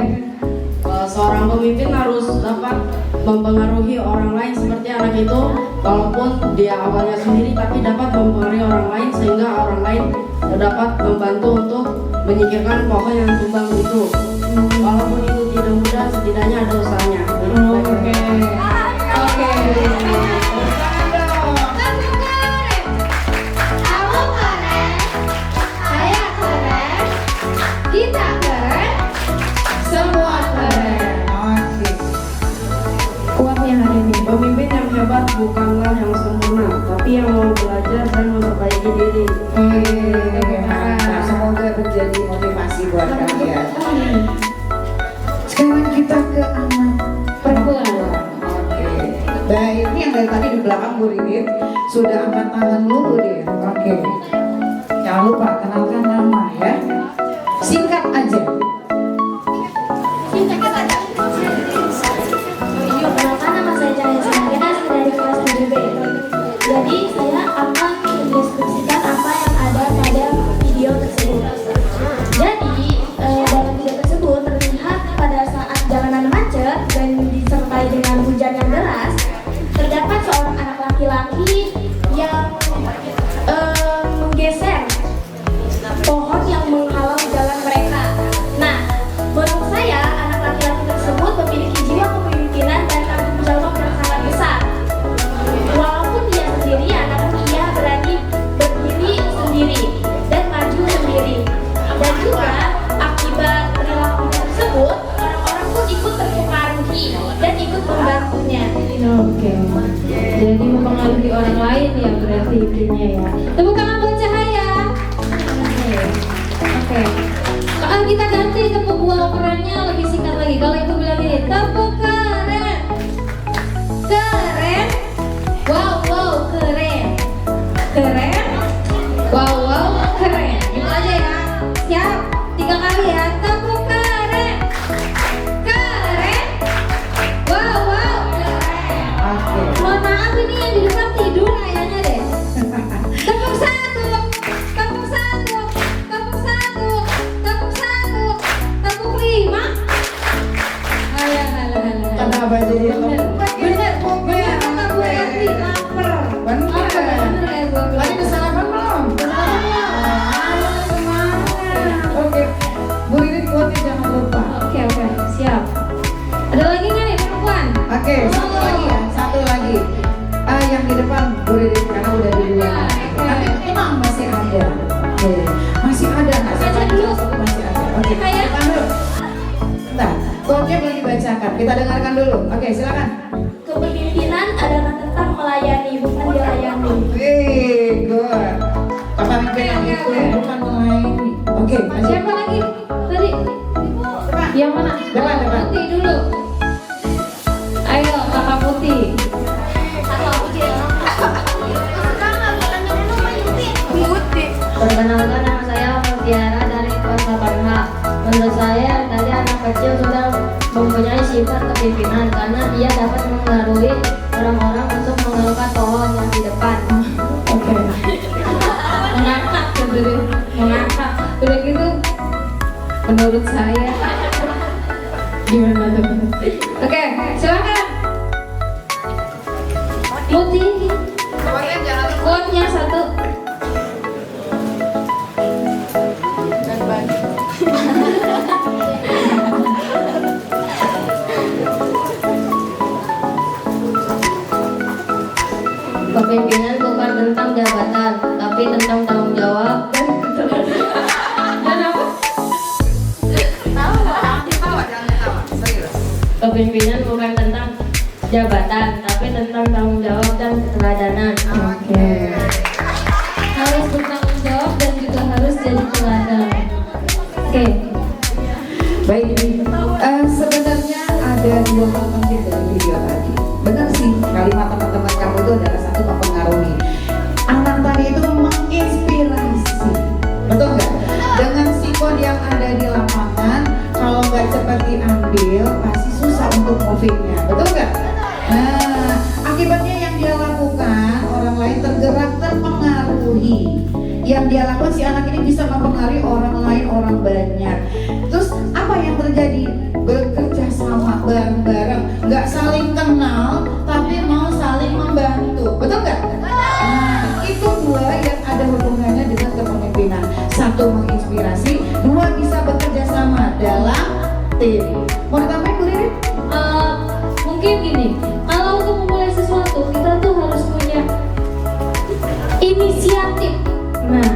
Seorang pemimpin harus dapat mempengaruhi orang lain seperti anak itu, walaupun dia awalnya sendiri tapi dapat mempengaruhi orang lain sehingga orang lain dapat membantu untuk menyingkirkan pohon yang tumbang itu. Walaupun itu tidak mudah, setidaknya ada usahanya. Oke. Oke. Kamu keren, saya keren, kita keren, Semua keren. Oke. Kuatnya hari ini. Pemimpin yang hebat bukanlah yang sempurna, tapi yang mau belajar dan memperbaiki diri. Mantap. Semoga menjadi motivasi buat kalian. Sekarang kita ke anak perempuan. Oke. Baik, ini yang dari tadi di belakang Bu Ridit sudah angkat tangan dulu deh. Oke. Jangan lupa kenalkan nama ya. Singkat aja. Perkenalkan, nama saya Cahaya Sinagina dari kelas 7B. Jadi saya akan mendeskripsikan apa yang ada pada video tersebut. Jadi dalam video tersebut terlihat pada saat jalanan macet dan disertai dengan hujan yang deras, terdapat seorang anak laki-laki yang menggeser pohon yang menghalau jalan mereka. Nah, menurut saya anak laki-laki tersebut memiliki jiwa kepemimpinan dan tanggung jawab yang sangat besar. Walaupun dia sendirian, namun ia berani berdiri sendiri dan maju sendiri. Dan juga akibat perilaku tersebut, orang-orang pun ikut terpengaruhi dan ikut membantunya. Oke. Jadi mempengaruhi orang lain ya berarti intinya ya. Tepuk tangan buat Cahaya. Oke. Kalau kita ganti tepuk wow kerennya lebih singkat lagi. Kalau ibu bilang ini tepuk keren, keren, wow keren, keren, wow keren. Itu aja ya. Siap. 3 kali ya. Tepuk keren, keren, wow keren. Oke. Mohon maaf ini yang di depan tidur kayaknya deh. Tepuk 1, tepuk 1, tepuk 1, tepuk 1, tepuk 5. Ayo dibacakan. Kita dengarkan dulu. Oke, silakan. Kepemimpinan adalah tentang melayani, bukan dilayani. Good. Kepemimpinan itu bukan melayani. Oke, lanjut. Siapa lagi? Tadi? Yang mana? Depan. Putih dulu. Ayo, kakak Putih. Perkenalkan, nama saya Mutiara dari kelas 8H. Menurut saya, dari anak kecil sudah mempunyai sifat kepemimpinan karena dia dapat mengaruhi orang-orang untuk mengangkat pohon yang di depan. Oke. Mengangkat, mengangkat. Udah gitu, menurut saya gimana tuh? Oke, silakan. Putih. Quote-nya satu. Kepemimpinan bukan tentang jabatan, tapi tentang tanggung jawab dan apa? Kepemimpinan bukan tentang jabatan, tapi tentang tanggung jawab dan keteladanan. Oke. Harus bertanggung jawab dan juga harus jadi teladan. Oke. Baik, sebenarnya ada dua hal penting dari video tadi. Benar sih, kalimat teman-teman kamu itu adalah satu mempengaruhi. Anak tadi itu menginspirasi, betul nggak? Dengan sikon yang ada di lapangan, kalau nggak cepat diambil, pasti susah untuk movingnya, betul nggak? Nah, akibatnya yang dia lakukan, orang lain tergerak, terpengaruhi. Yang dia lakukan, si anak ini bisa mempengaruhi orang lain, orang banyak. Terus apa yang terjadi? Bekerja sama bareng-bareng, nggak saling kenal, tapi mau saling membantu, betul nggak? Nah, itu dua yang ada hubungannya dengan kepemimpinan. Satu menginspirasi, dua bisa bekerja sama dalam tim. Mau ditambahin Bu Ririn? Mungkin gini, kalau untuk memulai sesuatu kita tuh harus punya inisiatif. Nah,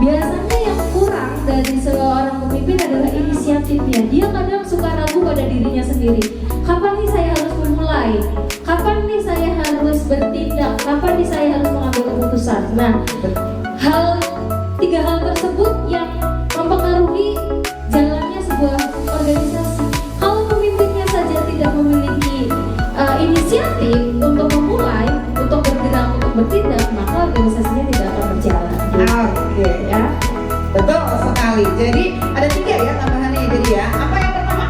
biasanya yang kurang dari seorang pemimpin adalah inisiatifnya. Dia kadang suka ragu pada dirinya sendiri. Kapan nih saya harus memulai? Kapan nih saya harus bertindak? Kapan nih saya harus mengambil keputusan? Nah, tiga hal tersebut yang mempengaruhi jalannya sebuah organisasi. Kalau pemimpinnya saja tidak memiliki inisiatif untuk memulai, untuk bergerak, untuk bertindak, maka organisasinya tidak akan berjalan. Oke, Ya. betul sekali. Jadi ada tiga ya tambahannya jadi ya. Apa yang pertama?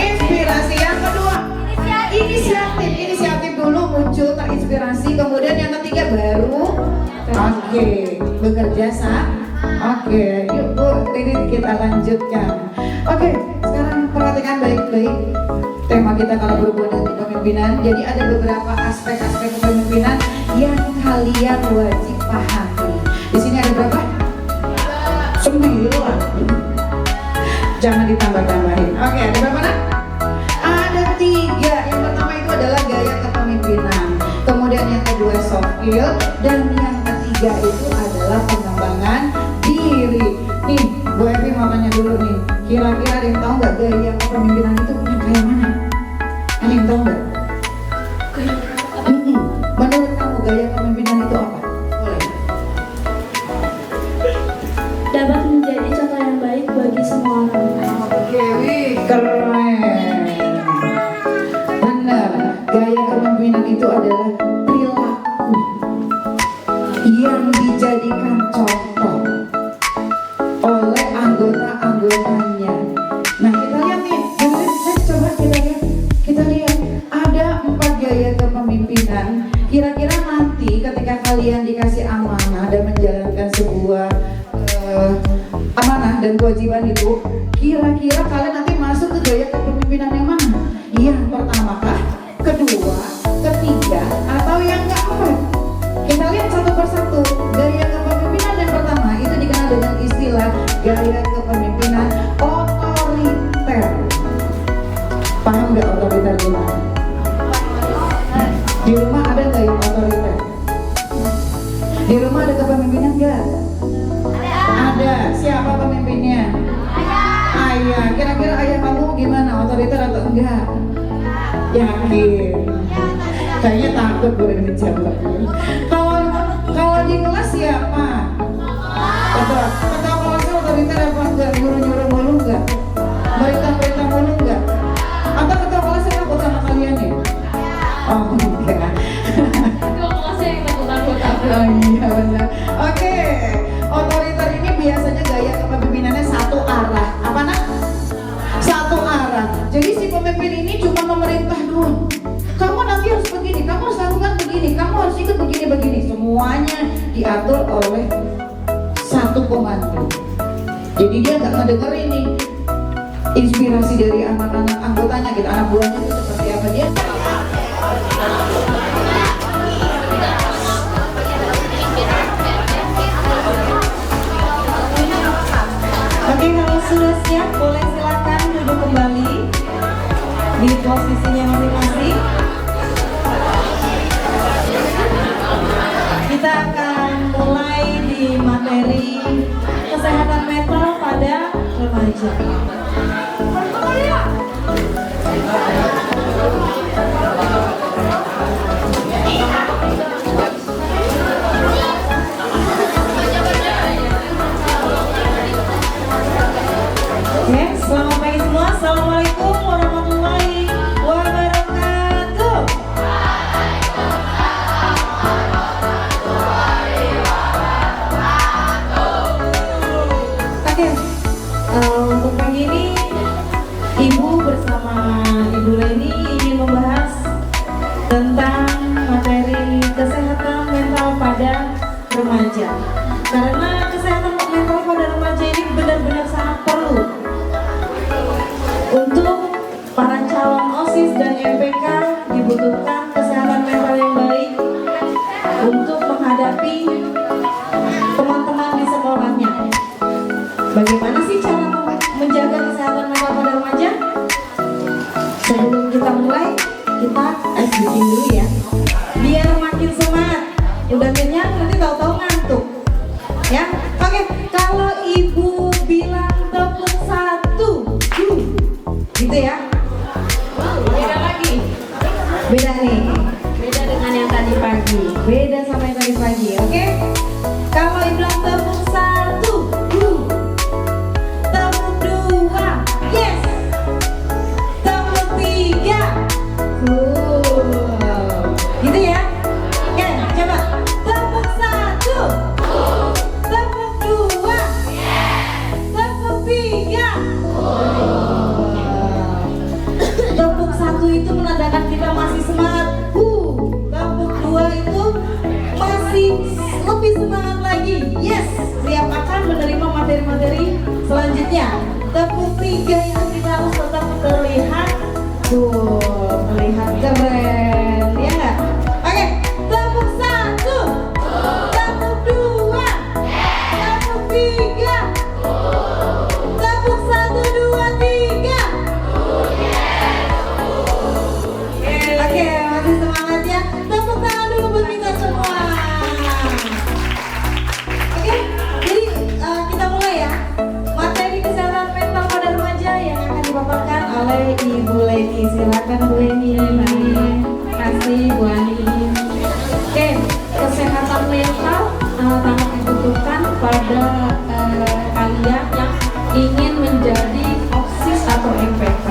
Inspirasi. Yang kedua, inisiatif dulu muncul terinspirasi. Kemudian yang ketiga baru bekerja sama. Yuk Bu Ririn, kita lanjutkan. Sekarang perhatikan baik-baik tema kita kalau berhubungan dengan kepemimpinan. Jadi ada beberapa aspek-aspek kepemimpinan yang kalian wajib pahami. Di sini ada berapa? 9. Jangan ditambah-tambahin. Ada berapa nak? Ada 3. Yang pertama itu adalah gaya kepemimpinan. Kemudian yang kedua soft skill. Dan yang ketiga itu adalah pengembangan diri. Nih, Bu Evi mau tanya dulu nih. Kira-kira ada yang tahu nggak gaya kepemimpinan itu punya kayak mana? Ada yang tahu nggak? Menurut kamu gaya kepemimpinan itu apa? Boleh. Dapat menjadi contoh yang baik bagi semua orang. Wih, keren. Benar, gaya kepemimpinan itu adalah perilaku yang dijadikan contoh oleh anggota-anggotanya. Nah, kita lihat nih, coba kita lihat ada 4 gaya kepemimpinan. Kira-kira nanti ketika kalian dikasih amanah dan menjalankan sebuah amanah dan kewajiban itu, kira-kira kalian nanti masuk ke gaya kepemimpinan yang mana? Yang pertama kah? Kedua, ketiga, atau yang keempat? Kita lihat satu persatu. Gaya kepemimpinan yang pertama itu dikenal dengan istilah gaya kepemimpinan otoriter. Paham nggak otoriter gimana? Di rumah ada nggak yang otoriter? Di rumah ada kepemimpinan nggak? Ada. Siapa pemimpinnya? Ayah. Kira-kira ayah kamu gimana? Otoriter enggak? Yakin? Kayaknya takut gue dengan jawab. Kalau di kelas siapa? Ketua kelasnya otoriter apa enggak? Nyuruh-nyuruh mulu enggak? Perintah-perintah mulu enggak? Atau ketua kelasnya takut sama kalian ya? Oh enggak. Ketua kelasnya yang takut-takut. Oh iya benar. Oke, otoriter ini biasanya gaya kepemimpinannya satu arah. Apa nak? Satu arah. Jadi si pemimpin ini cuma memerintah doang. Kamu nanti harus begini, kamu harus lakukan begini, kamu harus ikut begini-begini. Semuanya diatur oleh satu komando. Jadi dia nggak ngedengerin nih inspirasi dari anak-anak anggotanya gitu, anak buahnya itu seperti apa dia. Oke, kalau sudah siap boleh silakan duduk kembali di posisinya masing-masing. Kita akan mulai di materi kesehatan mental pada remaja. Oke, selamat pagi semua. Assalamualaikum warahmatullahi wabarakatuh. Oke, untuk pagi ini Ibu bersama Ibu Leni ingin membahas tentang materi kesehatan mental pada remaja. Karena kesehatan mental pada remaja ini benar-benar sangat perlu untuk para calon OSIS dan MPK. Dibutuhkan kesehatan mental yang baik untuk menghadapi teman-teman di sekolahnya. Bagaimana sih cara menjaga kesehatan mental pada remaja? Sebelum kita mulai, kita ice breaking dulu ya, biar makin semangat. Udah kenyang nanti tahu-tahu ngantuk ya. Oke, kalau ibu bilang tepuk satu, gitu ya. Beda lagi. Beda nih. Beda dengan yang tadi pagi. Beda sama yang tadi pagi. Oke. Kalau ibu bilang tepuk satu, tepuk dua, yes. Tepuk tiga, gitu ya. Oke, coba. Tepuk satu, tepuk dua, tepuk tiga. Tepuk satu itu menandakan kita masih semangat. Tepuk dua itu masih lebih semangat lagi. Yes, siap akan menerima materi-materi selanjutnya. Tepuk tiga itu kita harus tetap terlihat, terlihat keren, ya nggak? Oke, tepuk satu, tepuk dua, tepuk tiga, tepuk satu, dua, tiga. Oke, masih semangat ya. Tepuk tangan dulu buat kita semua. Oke, jadi kita mulai ya. Materi kesehatan mental pada remaja yang akan dipaparkan oleh Ibu Leni. Silakan Bu Leni. Terima kasih Bu Ani. Oke, kesehatan mental sangat dibutuhkan pada kalian yang ingin menjadi OSIS atau MPK,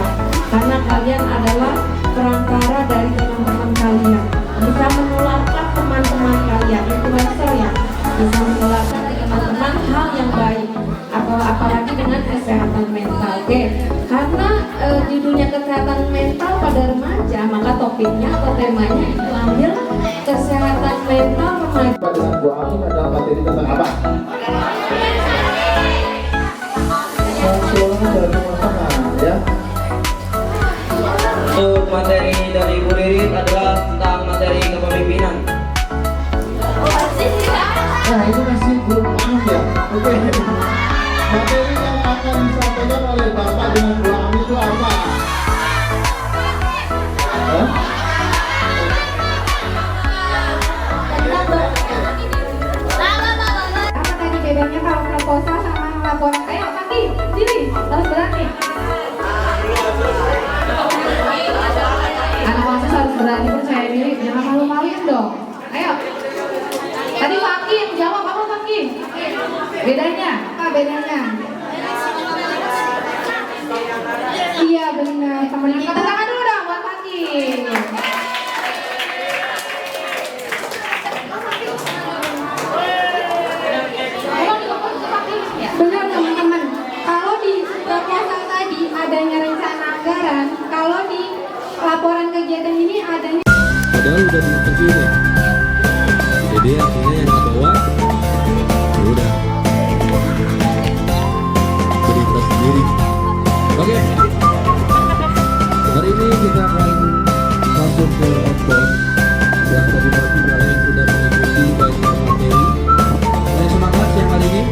karena kalian adalah perantara dari teman-teman kalian, bisa menularkan teman-teman kalian, influencer ya, bisa menularkan ke teman-teman hal yang baik, apalagi dengan kesehatan mental. Oke, karena judulnya kesehatan mental pada remaja, maka topiknya atau temanya diambil kesehatan mental remaja. Dengan Bu Amin adalah materi tentang apa? Soalnya dari teman-teman ya. Untuk materi dari Bu Ririt adalah tentang materi kepemimpinan. Nah itu masih belum paham ya. Oke. Materi yang akan disampaikan oleh Bapak dengan Bu Amin itu apa? Apa Bedanya? Apa bedanya? Iya benar. Teman kita tangan dulu dong buat Fatih. Benar teman-teman. Kalau di proposal tadi adanya rencana anggaran, kalau di laporan kegiatan ini adanya. Padahal udah diinterview deh. Jadi artinya yang nggak bawa, ya udah berita sendiri. Oke. Hari ini kita akan langsung ke outbound yang tadi pagi kalian sudah mengikuti banyak materi. Saya semangat siang hari ini.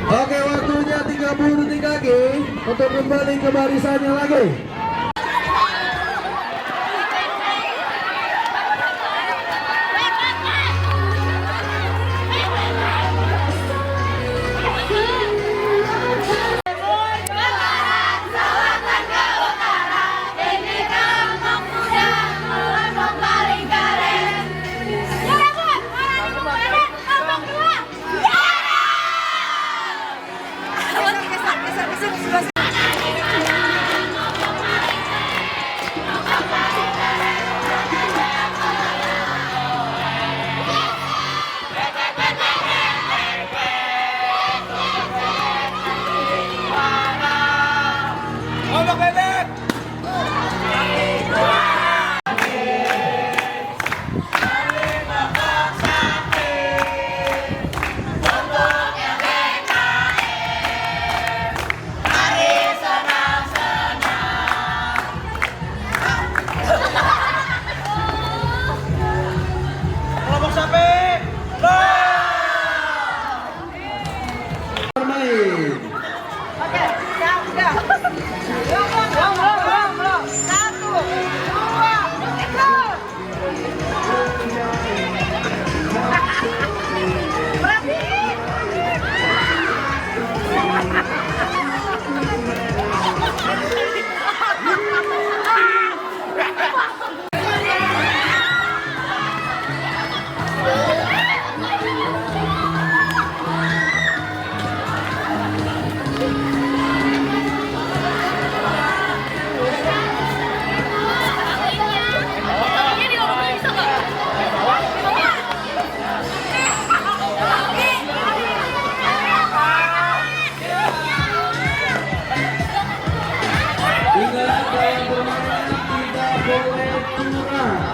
Oke, waktunya 30 detik lagi untuk kembali ke barisannya lagi.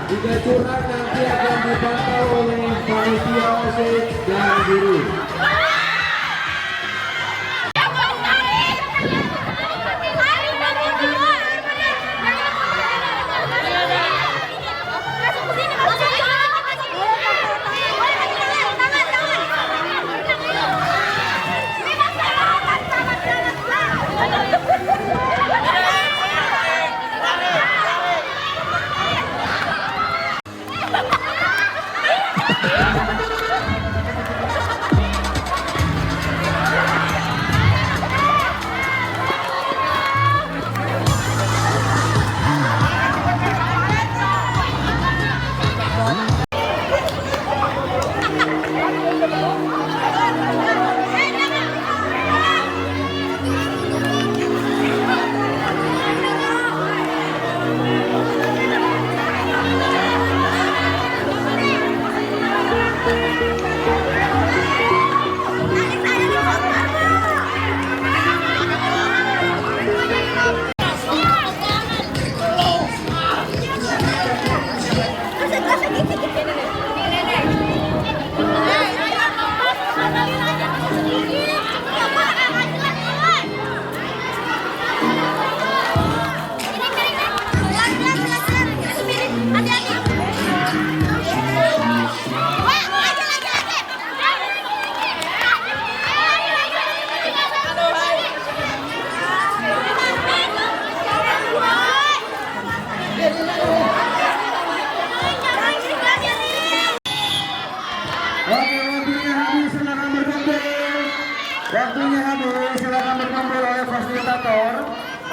Jika curang nanti akan dipantau oleh panitia OSIS dan guru.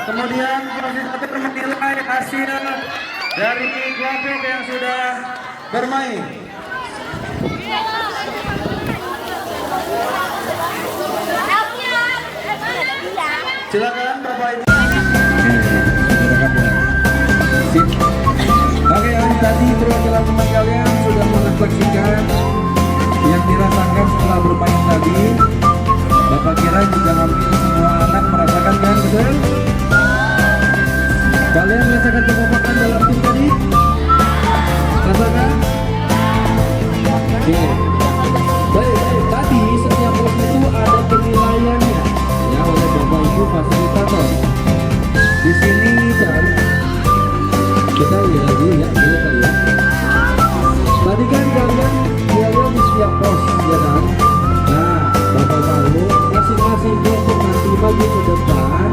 Kemudian fasilitator menilai hasil dari kelompok yang sudah bermain. Silakan Bapak Ibu. Oke, tadi perwakilan teman kalian sudah merefleksikan yang dirasakan setelah bermain tadi. Bapak kira juga hampir semua anak merasakan kan, betul? Kalian merasakan kekompakan dalam tim tadi? Rasakan? Oke. Baik, tadi setiap pos itu ada penilaiannya ya oleh Bapak Ibu fasilitator. Di sini kan kita lihat lagi ya, dulu kali ya. Tadi kan kalian di setiap pos ya kan. Nah, Bapak tahu masing-masing kelompok nanti maju ke depan.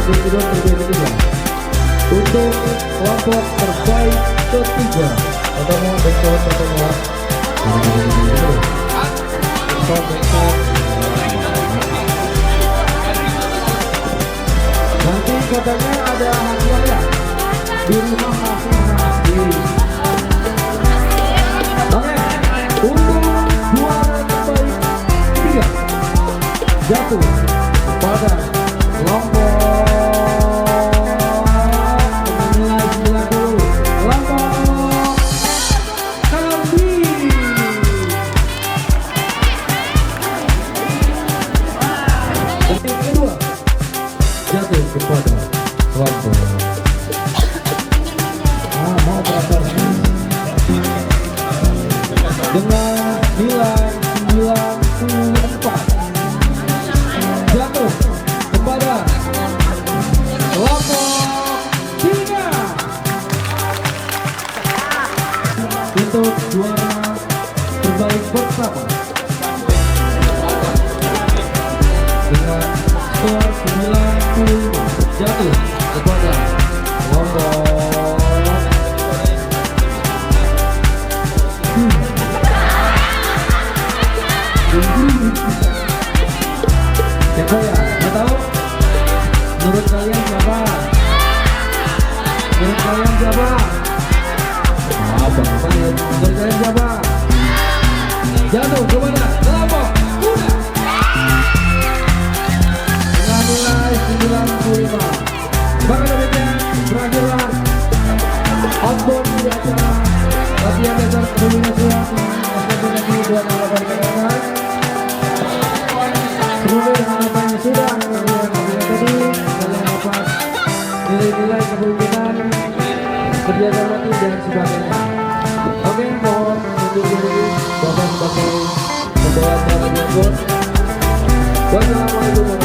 lanjut kedua terbaik ketiga. Untuk kelompok terbaik ketiga, pertemuan besok pertemuan. Nanti katanya ada hadiah di rumah masing-masing. Oke, untuk juara terbaik ketiga jatuh pada kelompok nilai 90, kelompok Kambi. Yang kedua jatuh kepada kelompok mau berakhir dengan nilai 94 jatuh kepada kelompok Singa. Untuk juara terbaik pertama dengan skor 90 jatuh kepada kelompok siapa ya? Nggak tahu? Menurut kalian siapa? Menurut kalian siapa? Menurut kalian siapa? Jatuh kepada kelompok kuda dengan nilai 95. Maka demikian berakhirlah outbound di acara latihan dasar kepemimpinan SKPNI 2018. Semoga dengan apa yang sudah kalian tadi, kalian dapat nilai-nilai kepemimpinan, kerjasama tim dan sebagainya. Oke, mohon untuk diri Bapak sebagai pembawa acara berikut. Wassalamualaikum warahmatullahi wabarakatuh.